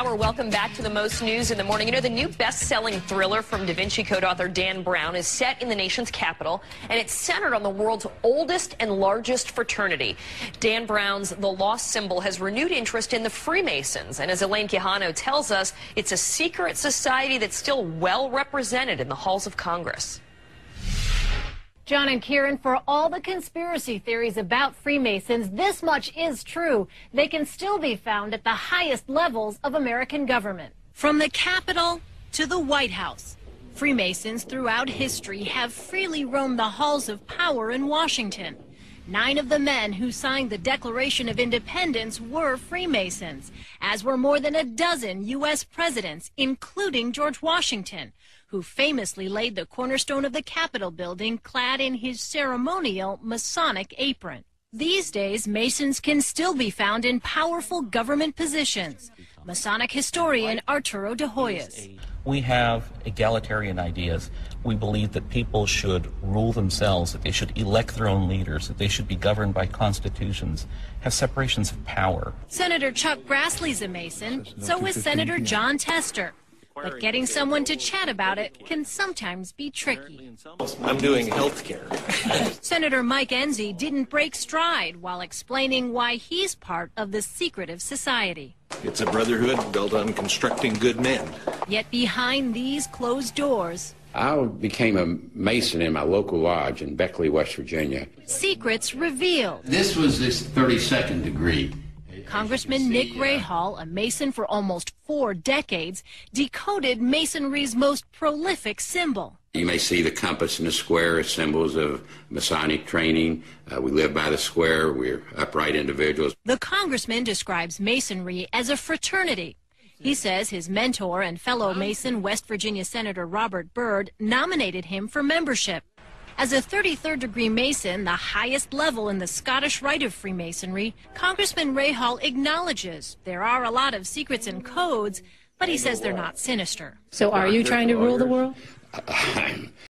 Welcome back to the most news in the morning. You know, the new best-selling thriller from Da Vinci Code author Dan Brown is set in the nation's capital, and it's centered on the world's oldest and largest fraternity. Dan Brown's The Lost Symbol has renewed interest in the Freemasons, and as Elaine Quijano tells us, it's a secret society that's still well represented in the halls of Congress. John and Kieran, for all the conspiracy theories about Freemasons, this much is true. They can still be found at the highest levels of American government. From the Capitol to the White House, Freemasons throughout history have freely roamed the halls of power in Washington. 9 of the men who signed the Declaration of Independence were Freemasons, as were more than a dozen U.S. presidents, including George Washington, who famously laid the cornerstone of the Capitol building clad in his ceremonial Masonic apron. These days, Masons can still be found in powerful government positions. Masonic historian Arturo de Hoyos. We have egalitarian ideas. We believe that people should rule themselves, that they should elect their own leaders, that they should be governed by constitutions, have separations of power. Senator Chuck Grassley's a Mason, so is Senator John Tester. But getting someone to chat about it can sometimes be tricky. I'm doing health care. Senator Mike Enzi didn't break stride while explaining why he's part of the secretive society. It's a brotherhood built on constructing good men. Yet behind these closed doors, I became a Mason in my local lodge in Beckley, West Virginia. Secrets revealed. This was this 32nd degree. Congressman Nick Rahal, a Mason for almost 4 decades, decoded Masonry's most prolific symbol. You may see the compass and the square as symbols of Masonic training. We live by the square. We're upright individuals. The congressman describes Masonry as a fraternity. He says his mentor and fellow Mason, West Virginia Senator Robert Byrd, nominated him for membership. As a 33rd degree Mason, the highest level in the Scottish Rite of Freemasonry, Congressman Rahal acknowledges there are a lot of secrets and codes, but he says they're not sinister. So are you trying to rule the world?